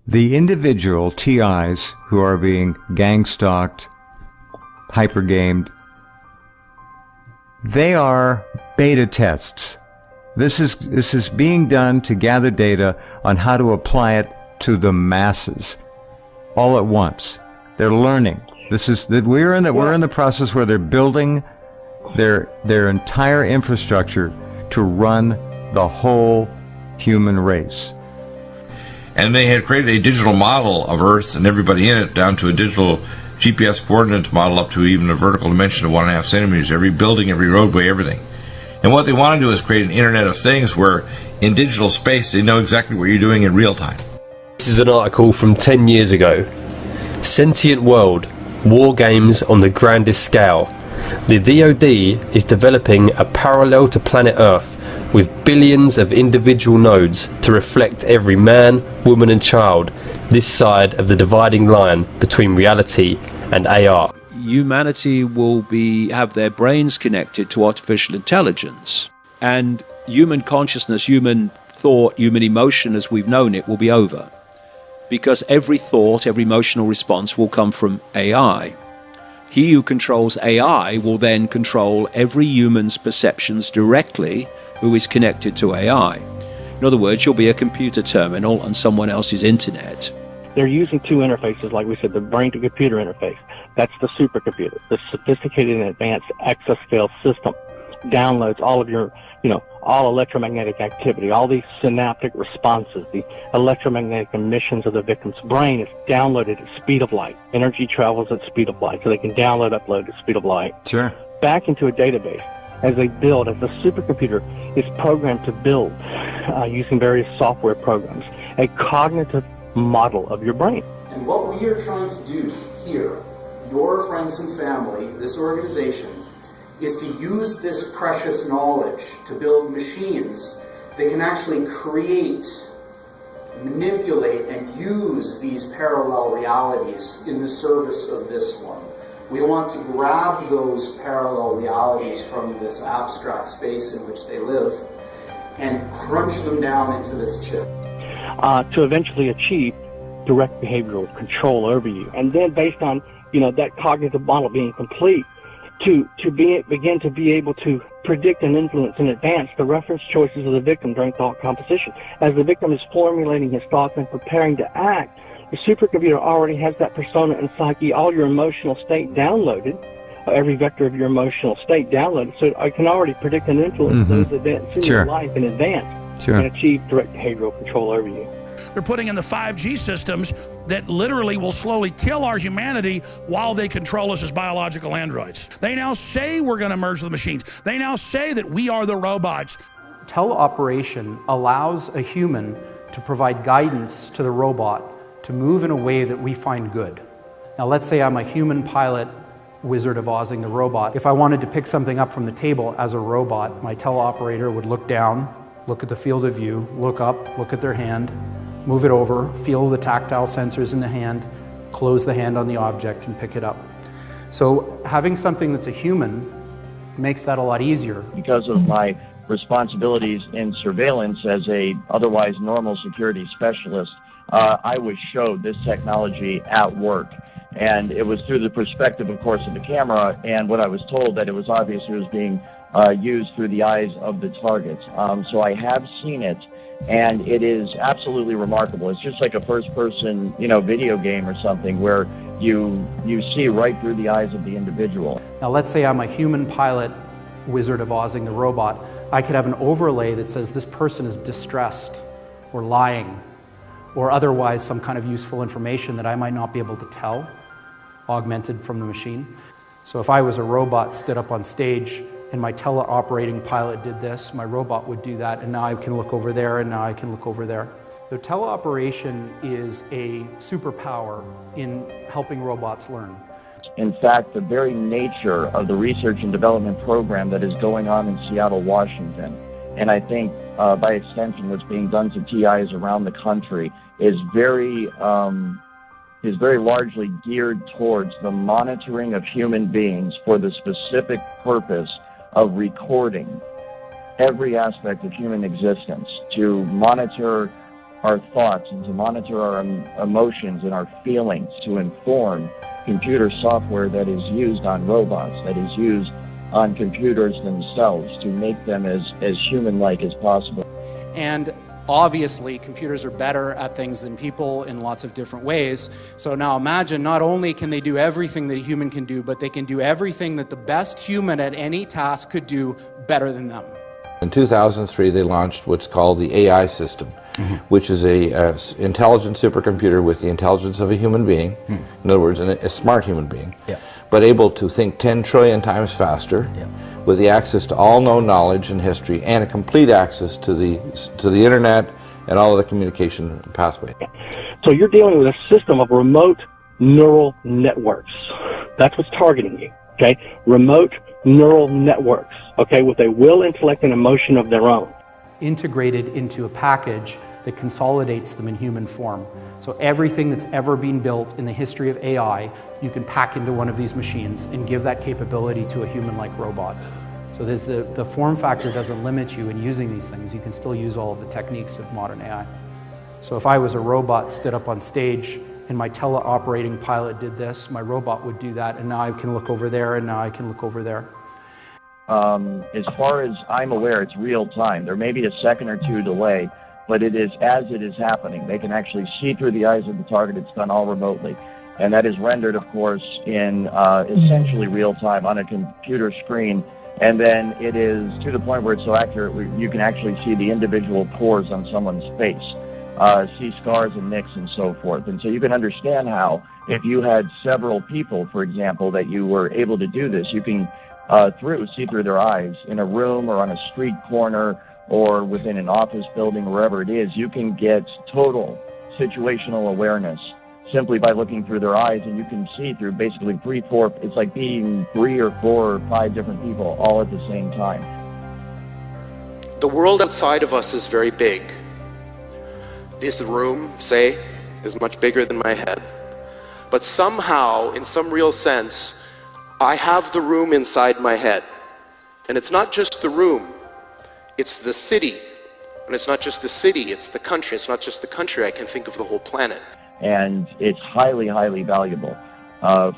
The individual TIs who are being gang-stalked, hyper-gamed, they are beta tests. This is being done to gather data on how to apply it to the masses all at once. They're learning. We're in the process where they're building their entire infrastructure to run the whole human race. And they had created a digital model of Earth and everybody in it, down to a digital GPS coordinates model up to even a vertical dimension of 1.5 centimeters, every building, every roadway, everything. And what they want to do is create an Internet of Things where in digital space they know exactly what you're doing in real time. This is an article from 10 years ago. Sentient World, War Games on the Grandest Scale. The DoD is developing a parallel to planet Earth with billions of individual nodes to reflect every man, woman and child this side of the dividing line between reality and AR. Humanity will have their brains connected to artificial intelligence, and human consciousness, human thought, human emotion as we've known it will be over. Because every thought, every emotional response will come from AI. He who controls AI will then control every human's perceptions directly who is connected to AI. In other words, you'll be a computer terminal on someone else's internet. They're using two interfaces, like we said, the brain-to-computer interface. That's the supercomputer. The sophisticated and advanced exascale system downloads all of your, all electromagnetic activity, all these synaptic responses, the electromagnetic emissions of the victim's brain is downloaded at speed of light. Energy travels at speed of light, so they can download, upload at speed of light. Sure. Back into a database as the supercomputer is programmed to build using various software programs, a cognitive model of your brain. And what we are trying to do here, your friends and family, this organization, is to use this precious knowledge to build machines that can actually create, manipulate, and use these parallel realities in the service of this one. We want to grab those parallel realities from this abstract space in which they live and crunch them down into this chip. To eventually achieve direct behavioral control over you. And then based on, that cognitive model being complete, to begin to be able to predict and influence in advance the reference choices of the victim during thought composition. As the victim is formulating his thoughts and preparing to act, the supercomputer already has that persona and psyche, all your emotional state downloaded, every vector of your emotional state downloaded, so I can already predict and influence those events in your life in advance and achieve direct behavioral control over you. They're putting in the 5G systems that literally will slowly kill our humanity while they control us as biological androids. They now say we're going to merge the machines. They now say that we are the robots. Teleoperation allows a human to provide guidance to the robot to move in a way that we find good. Now let's say I'm a human pilot, Wizard of Ozing the robot. If I wanted to pick something up from the table as a robot, my teleoperator would look down, look at the field of view, look up, look at their hand, move it over, feel the tactile sensors in the hand, close the hand on the object and pick it up. So having something that's a human makes that a lot easier. Because of my responsibilities in surveillance as a otherwise normal security specialist, I was showed this technology at work. And it was through the perspective, of course, of the camera, and what I was told that it was obvious it was being used through the eyes of the targets. So I have seen it, and it is absolutely remarkable. It's just like a first-person, video game or something where you see right through the eyes of the individual. Now let's say I'm a human pilot, Wizard of Ozing the robot. I could have an overlay that says this person is distressed or lying or otherwise some kind of useful information that I might not be able to tell, augmented from the machine. So if I was a robot, stood up on stage, and my teleoperating pilot did this, my robot would do that, and now I can look over there, and now I can look over there. The teleoperation is a superpower in helping robots learn. In fact, the very nature of the research and development program that is going on in Seattle, Washington, and I think by extension what's being done to TIs around the country is very largely geared towards the monitoring of human beings for the specific purpose of recording every aspect of human existence, to monitor our thoughts and to monitor our emotions and our feelings, to inform computer software that is used on robots, that is used on computers themselves, to make them as human-like as possible. And obviously, computers are better at things than people in lots of different ways. So now imagine, not only can they do everything that a human can do, but they can do everything that the best human at any task could do better than them. In 2003, they launched what's called the AI system, which is a intelligent supercomputer with the intelligence of a human being, in other words, a smart human being, but able to think 10 trillion times faster, with the access to all known knowledge and history, and a complete access to the internet and all of the communication pathway. So you're dealing with a system of remote neural networks. That's what's targeting you, okay? Remote neural networks, okay, with a will, intellect, and emotion of their own. Integrated into a package that consolidates them in human form. So everything that's ever been built in the history of AI, you can pack into one of these machines and give that capability to a human-like robot. So the form factor doesn't limit you in using these things. You can still use all of the techniques of modern AI. So if I was a robot, stood up on stage, and my teleoperating pilot did this, my robot would do that, and now I can look over there, and now I can look over there. As far as I'm aware, it's real time. There may be a second or two delay, but it is as it is happening. They can actually see through the eyes of the target. It's done all remotely. And that is rendered, of course, in essentially real time on a computer screen. And then it is to the point where it's so accurate, you can actually see the individual pores on someone's face, see scars and nicks and so forth. And so you can understand how, if you had several people, for example, that you were able to do this, you can see through their eyes in a room or on a street corner or within an office building, wherever it is. You can get total situational awareness simply by looking through their eyes, and you can see through basically it's like being 3 or 4 or 5 different people all at the same time. The world outside of us is very big. This room, say, is much bigger than my head. But somehow, in some real sense, I have the room inside my head. And it's not just the room, it's the city. And it's not just the city, it's the country. It's not just the country, I can think of the whole planet. And it's highly, highly valuable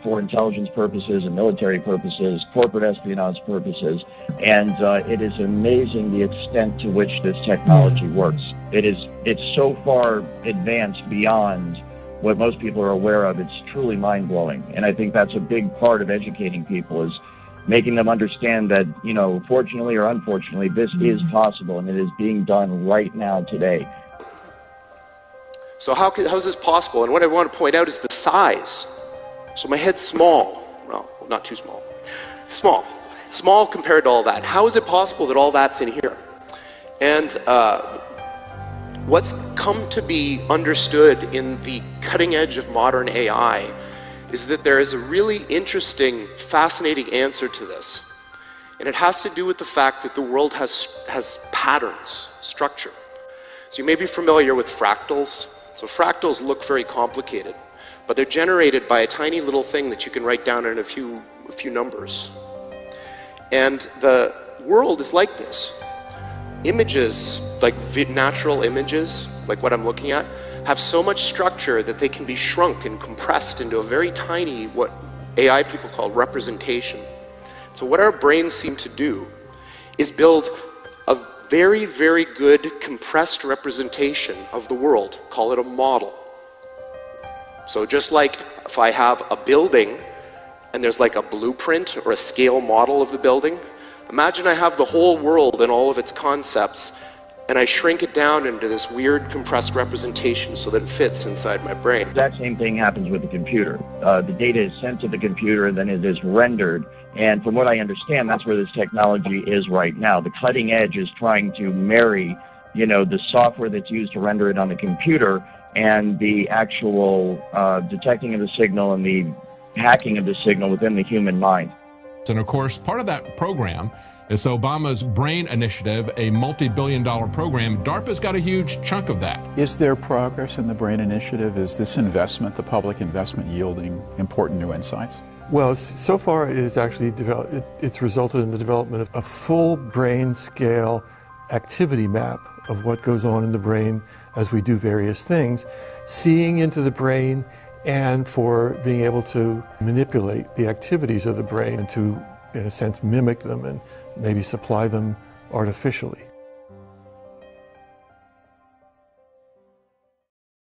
for intelligence purposes and military purposes, corporate espionage purposes. And it is amazing the extent to which this technology works. It's so far advanced beyond what most people are aware of. It's truly mind-blowing. And I think that's a big part of educating people, is making them understand that, fortunately or unfortunately, this is possible, and it is being done right now today. So how is this possible? And what I want to point out is the size. So my head's small. Well, not too small. Small. Small compared to all that. How is it possible that all that's in here? And what's come to be understood in the cutting edge of modern AI is that there is a really interesting, fascinating answer to this. And it has to do with the fact that the world has patterns, structure. So you may be familiar with fractals. So fractals look very complicated, but they're generated by a tiny little thing that you can write down in a few numbers. And the world is like this. Images, like natural images, like what I'm looking at, have so much structure that they can be shrunk and compressed into a very tiny, what AI people call representation. So what our brains seem to do is build a very, very good compressed representation of the world. Call it a model. So just like if I have a building and there's like a blueprint or a scale model of the building, imagine I have the whole world and all of its concepts, and I shrink it down into this weird compressed representation so that it fits inside my brain. The exact same thing happens with the computer. The data is sent to the computer, and then it is rendered. And from what I understand, that's where this technology is right now. The cutting edge is trying to marry, the software that's used to render it on the computer and the actual detecting of the signal and the hacking of the signal within the human mind. And of course, part of that program is Obama's BRAIN initiative, a multi-billion-dollar program. DARPA's got a huge chunk of that. Is there progress in the BRAIN initiative? Is this investment, the public investment, yielding important new insights? Well, so far it has actually it's resulted in the development of a full brain scale activity map of what goes on in the brain as we do various things, seeing into the brain, and for being able to manipulate the activities of the brain and to, in a sense, mimic them and maybe supply them artificially.